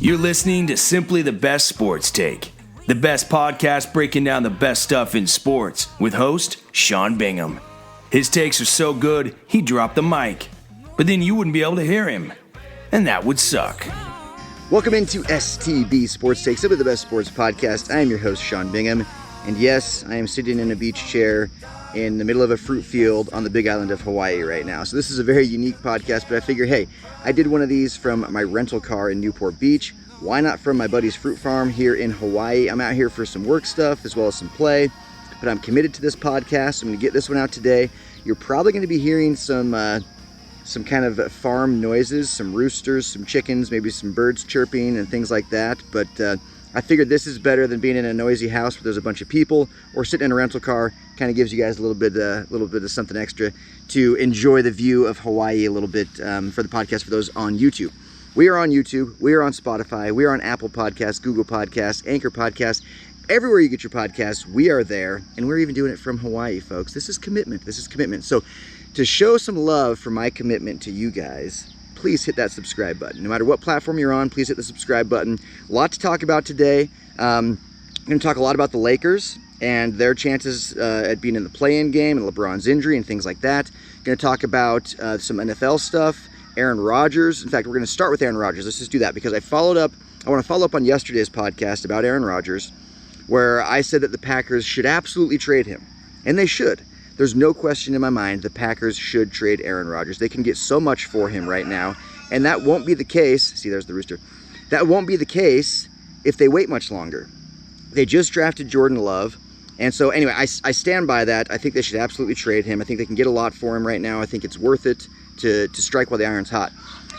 You're listening to Simply the Best Sports Take, the best podcast breaking down the best stuff in sports with host Sean Bingham. His takes are so good, he dropped the mic, but then you wouldn't be able to hear him, and that would suck. Welcome into STB Sports Take, Simply the Best Sports Podcast. I am your host, Sean Bingham, and yes, I am sitting in a beach chair in the middle of a fruit field on the big island of Hawaii right now. So this is a very unique podcast, but I figure, hey, I did one of these from my rental car in Newport Beach. Why not from my buddy's fruit farm here in Hawaii? I'm out here for some work stuff as well as some play, but I'm committed to this podcast. I'm going to get this one out today. You're probably going to be hearing some kind of farm noises, some roosters, some chickens, maybe some birds chirping and things like that. But I figured this is better than being in a noisy house where there's a bunch of people or sitting in a rental car. Kind of gives you guys a little bit of something extra to enjoy the view of Hawaii a little bit for the podcast for those on YouTube. We are on YouTube, we are on Spotify, we are on Apple Podcasts, Google Podcasts, Anchor Podcasts. Everywhere you get your podcasts, we are there, and we're even doing it from Hawaii, folks. This is commitment. So to show some love for my commitment to you guys, please hit that subscribe button. No matter what platform you're on, please hit the subscribe button. A lot to talk about today. I'm going to talk a lot about the Lakers and their chances at being in the play-in game and LeBron's injury and things like that. Going to talk about some NFL stuff, Aaron Rodgers. In fact, we're going to start with Aaron Rodgers. Let's just do that because I want to follow up on yesterday's podcast about Aaron Rodgers, where I said that the Packers should absolutely trade him, and they should. There's no question in my mind the Packers should trade Aaron Rodgers. They can get so much for him right now, and that won't be the case. See, there's the rooster. That won't be the case if they wait much longer. They just drafted Jordan Love, and so anyway, I stand by that. I think they should absolutely trade him. I think they can get a lot for him right now. I think it's worth it to strike while the iron's hot.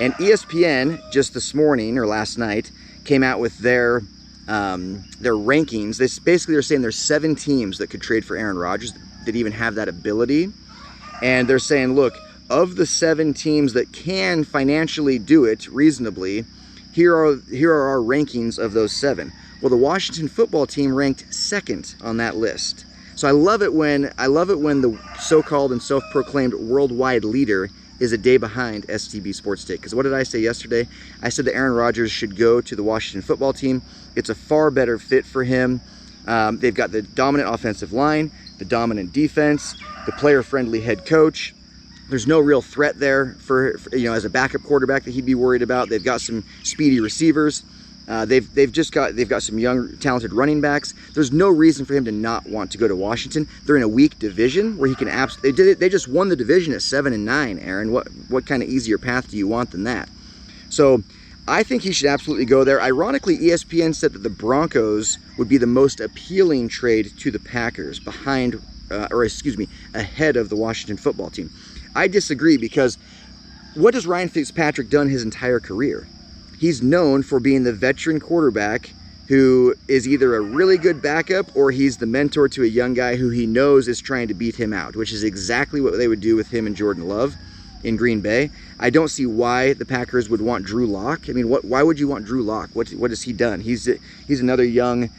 And ESPN just this morning or last night came out with their rankings. They're saying there's 7 teams that could trade for Aaron Rodgers that even have that ability. And they're saying, look, of the 7 teams that can financially do it reasonably, here are our rankings of those 7. Well, the Washington football team ranked 2nd on that list. So I love it when the so-called and self-proclaimed worldwide leader is a day behind STB Sports Take. Because what did I say yesterday? I said that Aaron Rodgers should go to the Washington football team. It's a far better fit for him. They've got the dominant offensive line, the dominant defense, the player-friendly head coach. There's no real threat there for as a backup quarterback that he'd be worried about. They've got some speedy receivers. They've got some young, talented running backs. There's no reason for him to not want to go to Washington. They're in a weak division where he can they just won the division at 7-9, Aaron. What kind of easier path do you want than that? So I think he should absolutely go there. Ironically, ESPN said that the Broncos would be the most appealing trade to the Packers ahead of the Washington football team. I disagree because what has Ryan Fitzpatrick done his entire career? He's known for being the veteran quarterback who is either a really good backup or he's the mentor to a young guy who he knows is trying to beat him out, which is exactly what they would do with him and Jordan Love in Green Bay. I don't see why the Packers would want Drew Lock. I mean, why would you want Drew Lock? What has he done? He's another young,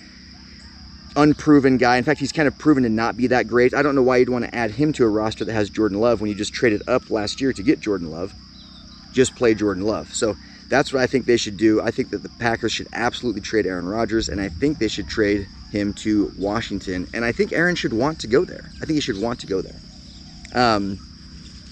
unproven guy. In fact, he's kind of proven to not be that great. I don't know why you'd want to add him to a roster that has Jordan Love when you just traded up last year to get Jordan Love. Just play Jordan Love. So that's what I think they should do. I think that the Packers should absolutely trade Aaron Rodgers, and I think they should trade him to Washington. And I think Aaron should want to go there. I think he should want to go there.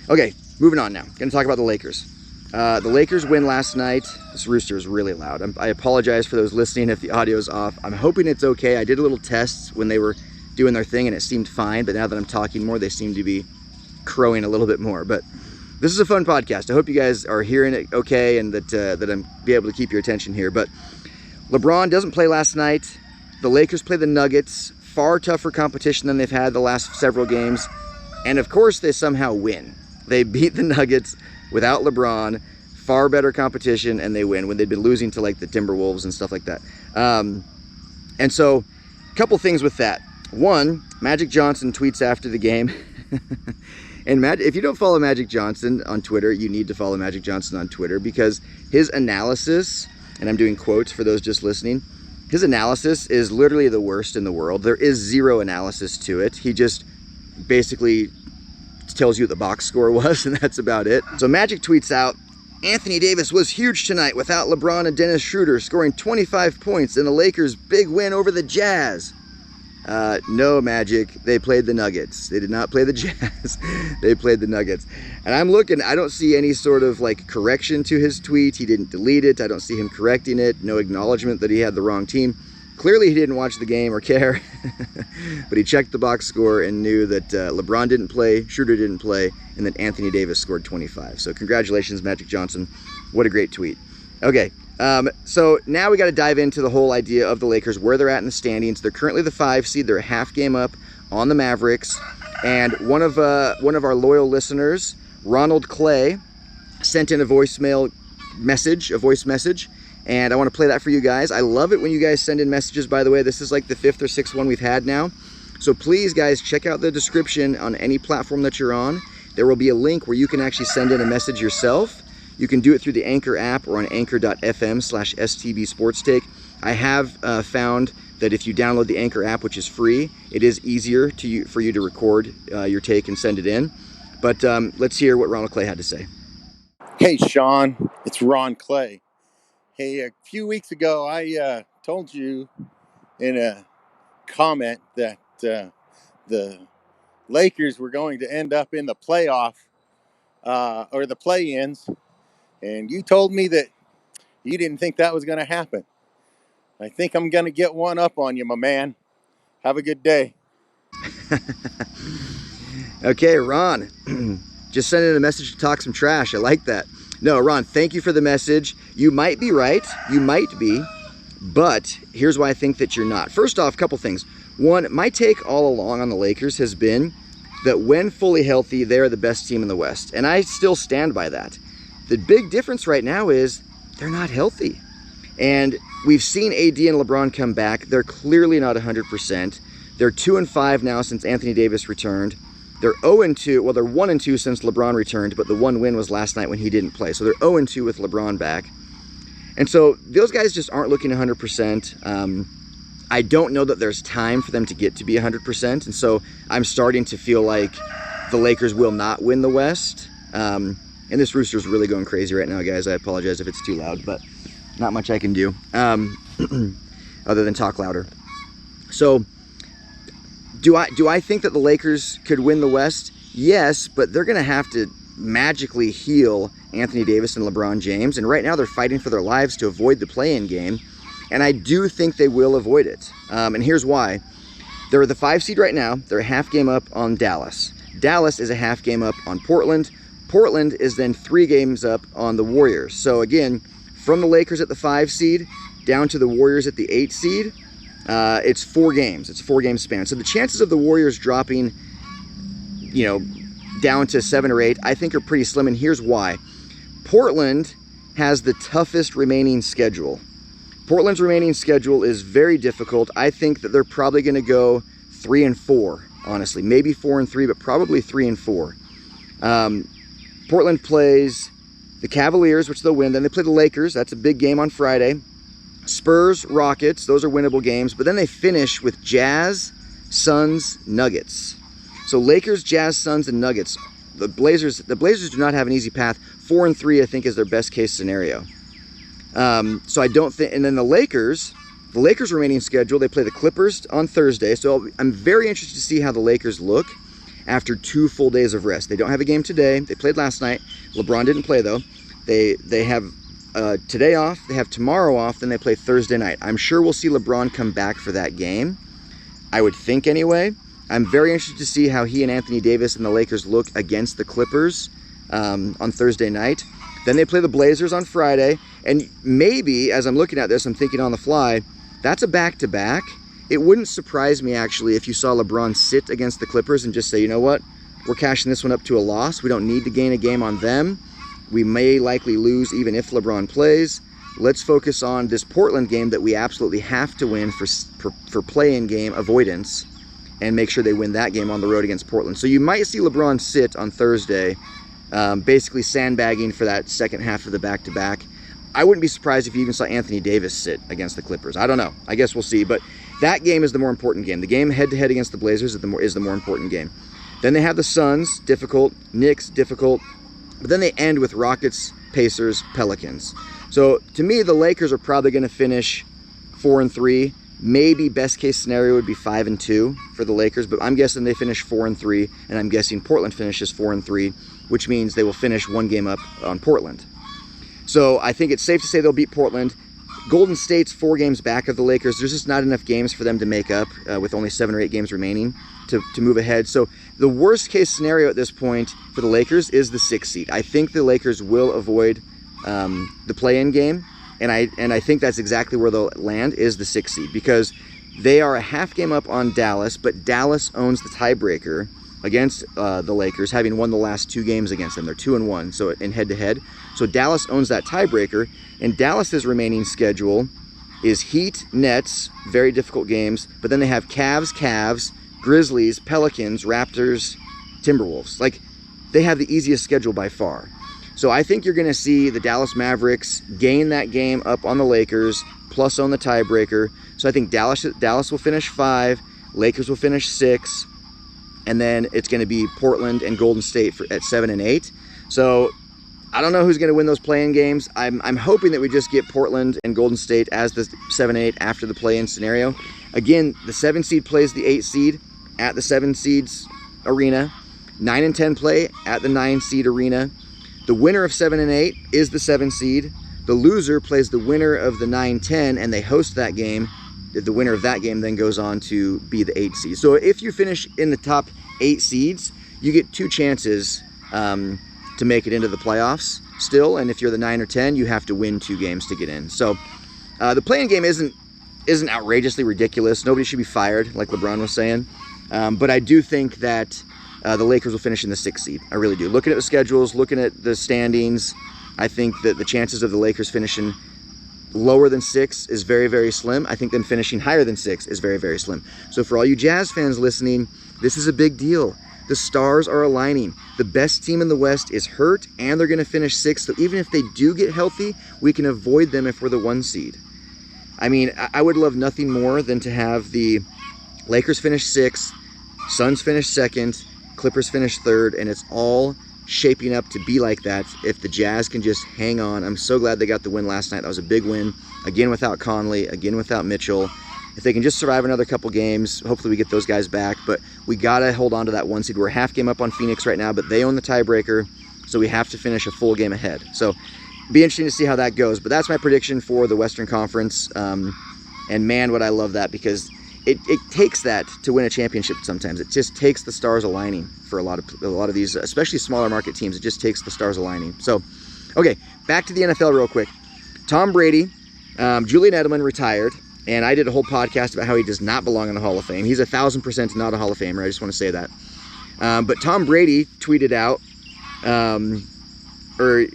Okay, moving on now. Going to talk about the Lakers. The Lakers win last night. This rooster is really loud. I apologize for those listening if the audio's off. I'm hoping it's okay. I did a little test when they were doing their thing, and it seemed fine. But now that I'm talking more, they seem to be crowing a little bit more. But this is a fun podcast. I hope you guys are hearing it okay and that I'm be able to keep your attention here. But LeBron doesn't play last night. The Lakers play the Nuggets. Far tougher competition than they've had the last several games. And of course, they somehow win. They beat the Nuggets without LeBron. Far better competition, and they win when they'd been losing to like the Timberwolves and stuff like that. And so, a couple things with that. One, Magic Johnson tweets after the game. And if you don't follow Magic Johnson on Twitter, you need to follow Magic Johnson on Twitter because his analysis, and I'm doing quotes for those just listening, his analysis is literally the worst in the world. There is zero analysis to it. He just basically tells you what the box score was, and that's about it. So Magic tweets out, Anthony Davis was huge tonight without LeBron and Dennis Schroeder, scoring 25 points in the Lakers' big win over the Jazz. No, Magic. They played the Nuggets. They did not play the Jazz. They played the Nuggets. And I'm looking, I don't see any sort of like correction to his tweet. He didn't delete it. I don't see him correcting it. No acknowledgement that he had the wrong team. Clearly he didn't watch the game or care. But he checked the box score and knew that LeBron didn't play, Schroeder didn't play, and that Anthony Davis scored 25. So congratulations, Magic Johnson. What a great tweet. Okay. So now we got to dive into the whole idea of the Lakers, where they're at in the standings. They're currently the 5 seed. They're a half game up on the Mavericks. And one of our loyal listeners, Ronald Clay, sent in a voice message. And I want to play that for you guys. I love it when you guys send in messages, by the way. This is like the 5th or 6th one we've had now. So please, guys, check out the description on any platform that you're on. There will be a link where you can actually send in a message yourself. You can do it through the Anchor app or on anchor.fm/STB Sports Take. I have found that if you download the Anchor app, which is free, it is easier for you to record your take and send it in. But let's hear what Ronald Clay had to say. Hey, Sean, it's Ron Clay. Hey, a few weeks ago, I told you in a comment that the Lakers were going to end up in the playoff or the play-ins. And you told me that you didn't think that was going to happen. I think I'm going to get one up on you, my man. Have a good day. Okay, Ron, just send in a message to talk some trash. I like that. No, Ron, thank you for the message. You might be right. You might be. But here's why I think that you're not. First off, a couple things. One, my take all along on the Lakers has been that when fully healthy, they're the best team in the West. And I still stand by that. The big difference right now is they're not healthy. And we've seen AD and LeBron come back. They're clearly not 100%. They're 2-5 now since Anthony Davis returned. They're 0-2. Well, they're 1-2 since LeBron returned, but the one win was last night when he didn't play. So they're 0-2 with LeBron back. And so those guys just aren't looking 100%. I don't know that there's time for them to get to be 100%. And so I'm starting to feel like the Lakers will not win the West. And this rooster's really going crazy right now, guys. I apologize if it's too loud, but not much I can do other than talk louder. So do I think that the Lakers could win the West? Yes, but they're going to have to magically heal Anthony Davis and LeBron James. And right now they're fighting for their lives to avoid the play-in game. And I do think they will avoid it. And here's why. They're the 5 seed right now. They're a half game up on Dallas. Dallas is a half game up on Portland. Portland is then 3 games up on the Warriors. So again, from the Lakers at the 5 seed down to the Warriors at the 8 seed, it's 4 games. It's a 4-game span. So the chances of the Warriors dropping, down to 7 or 8, I think are pretty slim. And here's why. Portland has the toughest remaining schedule. Portland's remaining schedule is very difficult. I think that they're probably going to go 3-4, honestly. Maybe 4-3, but probably 3-4. Portland plays the Cavaliers, which they'll win. Then they play the Lakers. That's a big game on Friday. Spurs, Rockets. Those are winnable games. But then they finish with Jazz, Suns, Nuggets. So Lakers, Jazz, Suns, and Nuggets. The Blazers do not have an easy path. 4-3, I think, is their best case scenario. So I don't think. And then the Lakers remaining schedule, they play the Clippers on Thursday. So I'm very interested to see how the Lakers look after 2 full days of rest. They don't have a game today. They played last night. LeBron didn't play, though. They have today off. They have tomorrow off. Then they play Thursday night. I'm sure we'll see LeBron come back for that game. I would think anyway. I'm very interested to see how he and Anthony Davis and the Lakers look against the Clippers on Thursday night. Then they play the Blazers on Friday. And maybe, as I'm looking at this, I'm thinking on the fly, that's a back-to-back. It wouldn't surprise me, actually, if you saw LeBron sit against the Clippers and just say, you know what, we're cashing this one up to a loss. We don't need to gain a game on them. We may likely lose even if LeBron plays. Let's focus on this Portland game that we absolutely have to win for play-in game avoidance and make sure they win that game on the road against Portland. So you might see LeBron sit on Thursday, basically sandbagging for that second half of the back-to-back. I wouldn't be surprised if you even saw Anthony Davis sit against the Clippers. I don't know. I guess we'll see. But that game is the more important game. The game head-to-head against the Blazers is the more important game. Then they have the Suns, difficult. Knicks, difficult. But then they end with Rockets, Pacers, Pelicans. So to me, the Lakers are probably going to finish 4-3. Maybe best case scenario would be 5-2 for the Lakers, but I'm guessing they finish 4-3, and I'm guessing Portland finishes 4-3, which means they will finish one game up on Portland. So I think it's safe to say they'll beat Portland. Golden State's 4 games back of the Lakers. There's just not enough games for them to make up with only 7 or 8 games remaining to move ahead. So the worst case scenario at this point for the Lakers is the 6th seed. I think the Lakers will avoid the play-in game, and I think that's exactly where they'll land, is the 6th seed, because they are a half game up on Dallas, but Dallas owns the tiebreaker against the Lakers, having won the last 2 games against them. They're 2-1, so in head-to-head. So Dallas owns that tiebreaker, and Dallas's remaining schedule is Heat, Nets, very difficult games, but then they have Cavs, Grizzlies, Pelicans, Raptors, Timberwolves. Like, they have the easiest schedule by far. So I think you're going to see the Dallas Mavericks gain that game up on the Lakers, plus own the tiebreaker. So I think Dallas will finish 5, Lakers will finish 6, and then it's going to be Portland and Golden State at 7 and 8. So I don't know who's going to win those play-in games. I'm hoping that we just get Portland and Golden State as the 7-8 after the play-in scenario. Again, the 7 seed plays the 8 seed at the 7 seeds arena. 9 and 10 play at the 9 seed arena. The winner of 7 and 8 is the 7 seed. The loser plays the winner of the 9-10, and they host that game. The winner of that game then goes on to be the 8 seed. So if you finish in the top 8 seeds, you get 2 chances to make it into the playoffs still. And if you're the 9 or 10, you have to win 2 games to get in. So the play-in game isn't outrageously ridiculous. Nobody should be fired, like LeBron was saying. But I do think that the Lakers will finish in the 6th seed. I really do. Looking at the schedules, looking at the standings, I think that the chances of the Lakers finishing lower than 6 is very, very slim. I think them finishing higher than 6 is very, very slim. So for all you Jazz fans listening, this is a big deal. The stars are aligning. The best team in the West is hurt, and they're going to finish 6th. So even if they do get healthy, we can avoid them if we're the 1 seed. I mean, I would love nothing more than to have the Lakers finish 6th, Suns finish 2nd, Clippers finish 3rd, and it's all shaping up to be like that if the Jazz can just hang on. I'm so glad they got the win last night. That was a big win. Again without Conley, again without Mitchell. If they can just survive another couple games, hopefully we get those guys back. But we got to hold on to that 1 seed. We're a half game up on Phoenix right now, but they own the tiebreaker, so we have to finish a full game ahead. So be interesting to see how that goes. But that's my prediction for the Western Conference. And man, would I love that, because it takes that to win a championship sometimes. It just takes the stars aligning for a lot of these, especially smaller market teams. It just takes the stars aligning. So, okay, back to the NFL real quick. Tom Brady, Julian Edelman retired, and I did a whole podcast about how he does not belong in the Hall of Fame. He's 1,000% not a Hall of Famer. I just want to say that. But Tom Brady tweeted out, or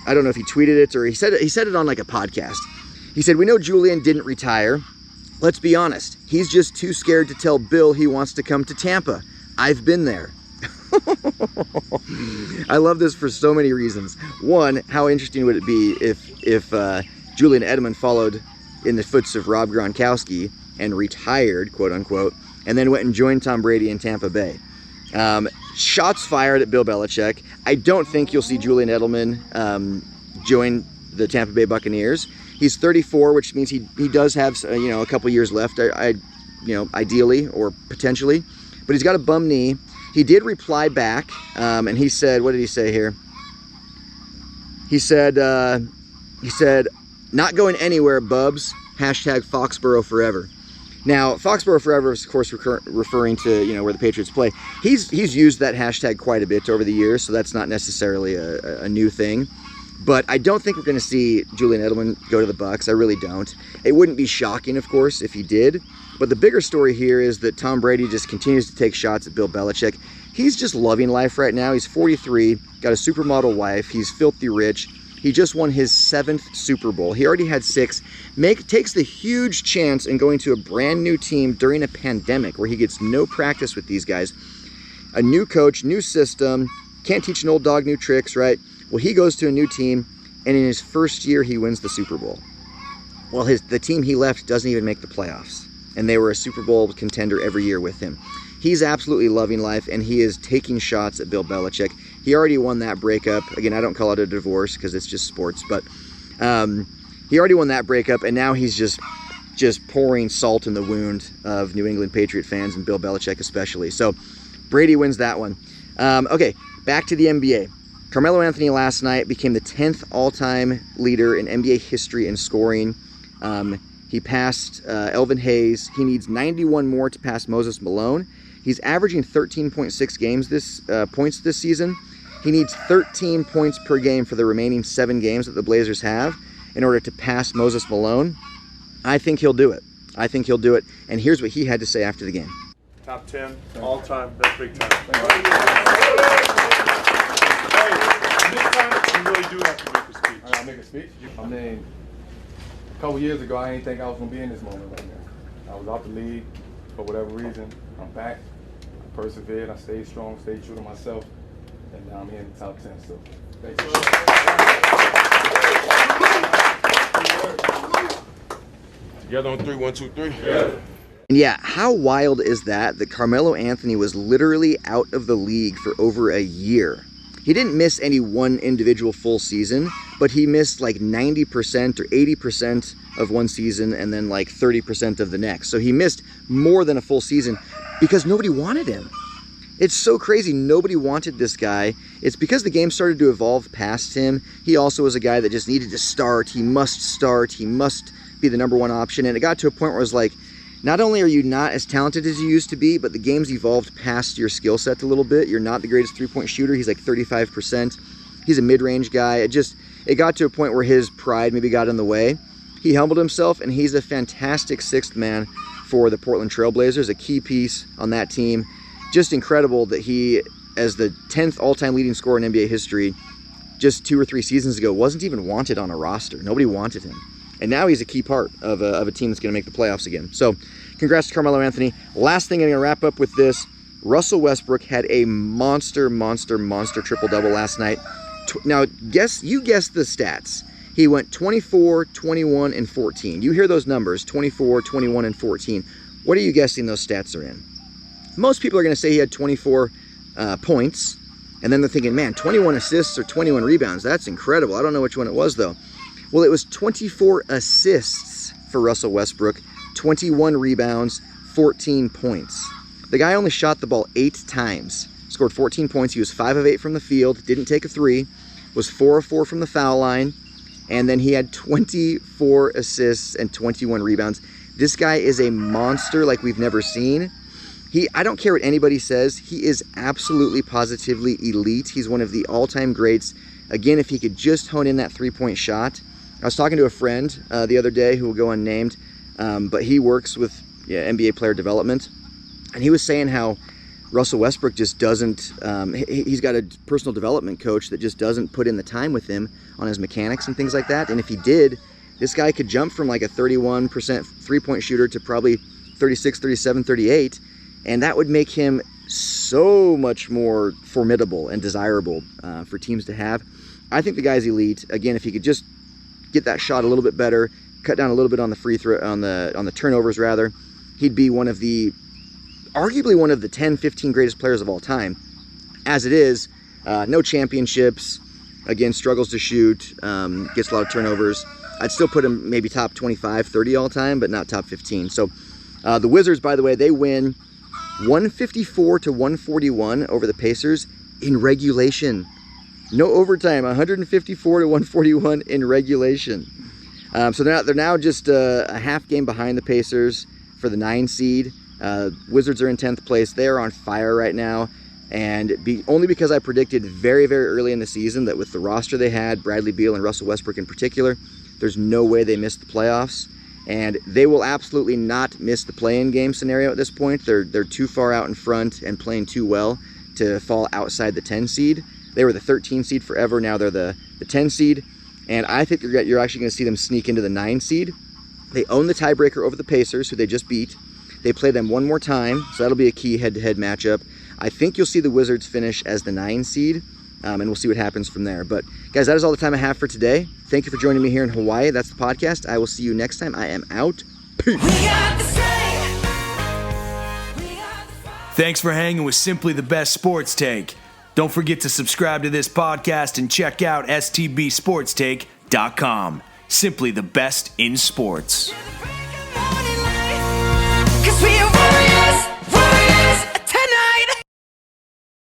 I don't know if he tweeted it or he said it on like a podcast. He said, "We know Julian didn't retire. Let's be honest, he's just too scared to tell Bill he wants to come to Tampa. I've been there." I love this for so many reasons. One, how interesting would it be if Julian Edelman followed in the footsteps of Rob Gronkowski and retired, quote unquote, and then went and joined Tom Brady in Tampa Bay. Shots fired at Bill Belichick. I don't think you'll see Julian Edelman join the Tampa Bay Buccaneers. He's 34, which means he does have a couple years left, ideally or potentially, but he's got a bum knee. He did reply back, and he said, what did he say here? He said, "Not going anywhere, Bubs. Hashtag Foxborough forever." Now, Foxborough forever is, of course, referring to where the Patriots play. He's used that hashtag quite a bit over the years, so that's not necessarily a new thing. But I don't think we're going to see Julian Edelman go to the Bucs. I really don't. It wouldn't be shocking, of course, if he did. But the bigger story here is that Tom Brady just continues to take shots at Bill Belichick. He's just loving life right now. He's 43, got a supermodel wife. He's filthy rich. He just won his 7th Super Bowl. He already had 6. Takes the huge chance in going to a brand new team during a pandemic where he gets no practice with these guys. A new coach, new system. Can't teach an old dog new tricks, right? Well, he goes to a new team, and in his first year, he wins the Super Bowl. Well, the team he left doesn't even make the playoffs, and they were a Super Bowl contender every year with him. He's absolutely loving life, and he is taking shots at Bill Belichick. He already won that breakup. Again, I don't call it a divorce because it's just sports, but he already won that breakup, and now he's just pouring salt in the wound of New England Patriot fans and Bill Belichick especially. So Brady wins that one. Okay, back to the NBA. Carmelo Anthony last night became the 10th all-time leader in NBA history in scoring. He passed Elvin Hayes. He needs 91 more to pass Moses Malone. He's averaging 13.6 points this season. He needs 13 points per game for the remaining 7 games that the Blazers have in order to pass Moses Malone. I think he'll do it. And here's what he had to say after the game. Top 10, all time, that's big time. Hey, this time, you really do have to make a speech. I gotta make a speech? I mean, a couple years ago, I didn't think I was gonna be in this moment right now. I was out the league for whatever reason. I'm back. I persevered. I stayed strong, stayed true to myself, and now I'm here in the top 10. So, thank you. Together on 3, 1, 2, 3. Yeah. And yeah, how wild is that Carmelo Anthony was literally out of the league for over a year? He didn't miss any one individual full season, but he missed like 90% or 80% of one season and then like 30% of the next. So he missed more than a full season because nobody wanted him. It's so crazy. Nobody wanted this guy. It's because the game started to evolve past him. He also was a guy that just needed to start. He must start. He must be the number one option. And it got to a point where it was like, not only are you not as talented as you used to be, but the game's evolved past your skill set a little bit. You're not the greatest three-point shooter. He's like 35%. He's a mid-range guy. It got to a point where his pride maybe got in the way. He humbled himself, and he's a fantastic sixth man for the Portland Trail Blazers, a key piece on that team. Just incredible that he, as the 10th all-time leading scorer in NBA history, just 2 or 3 seasons ago, wasn't even wanted on a roster. Nobody wanted him. And now he's a key part of a team that's going to make the playoffs again. So congrats to Carmelo Anthony. Last thing, I'm going to wrap up with this. Russell Westbrook had a monster triple-double last night. Now, you guess the stats. He went 24, 21, and 14. You hear those numbers, 24, 21, and 14. What are you guessing those stats are in? Most people are going to say he had 24 points. And then they're thinking, man, 21 assists or 21 rebounds. That's incredible. I don't know which one it was, though. Well, it was 24 assists for Russell Westbrook, 21 rebounds, 14 points. The guy only shot the ball 8 times, scored 14 points. He was 5 of 8 from the field, didn't take a 3, was 4 of 4 from the foul line, and then he had 24 assists and 21 rebounds. This guy is a monster like we've never seen. I don't care what anybody says, he is absolutely positively elite. He's one of the all-time greats. Again, if he could just hone in that three-point shot. I was talking to a friend the other day who will go unnamed, but he works with NBA player development, and he was saying how Russell Westbrook just doesn't, he's got a personal development coach that just doesn't put in the time with him on his mechanics and things like that. And if he did, this guy could jump from like a 31% three-point shooter to probably 36, 37, 38, and that would make him so much more formidable and desirable for teams to have. I think the guy's elite. Again, if he could just get that shot a little bit better, cut down a little bit on the free throw, on the turnovers rather, he'd be arguably one of the 10, 15 greatest players of all time. As it is, no championships, again, struggles to shoot, gets a lot of turnovers. I'd still put him maybe top 25, 30 all time, but not top 15. So the Wizards, by the way, they win 154 to 141 over the Pacers in regulation. No overtime, 154 to 141 in regulation. So they're now just a half game behind the Pacers for the 9 seed. Wizards are in 10th place. They're on fire right now. And only because I predicted very, very early in the season that with the roster they had, Bradley Beal and Russell Westbrook in particular, there's no way they missed the playoffs. And they will absolutely not miss the play-in game scenario at this point. They're too far out in front and playing too well to fall outside the 10 seed. They were the 13 seed forever. Now they're the 10 seed. And I think you're actually going to see them sneak into the 9 seed. They own the tiebreaker over the Pacers, who they just beat. They play them one more time, so that'll be a key head-to-head matchup. I think you'll see the Wizards finish as the 9 seed, and we'll see what happens from there. But, guys, that is all the time I have for today. Thank you for joining me here in Hawaii. That's the podcast. I will see you next time. I am out. Peace. Thanks for hanging with Simply the Best Sports Take. Don't forget to subscribe to this podcast and check out STB Sports Take.com. Simply the best in sports.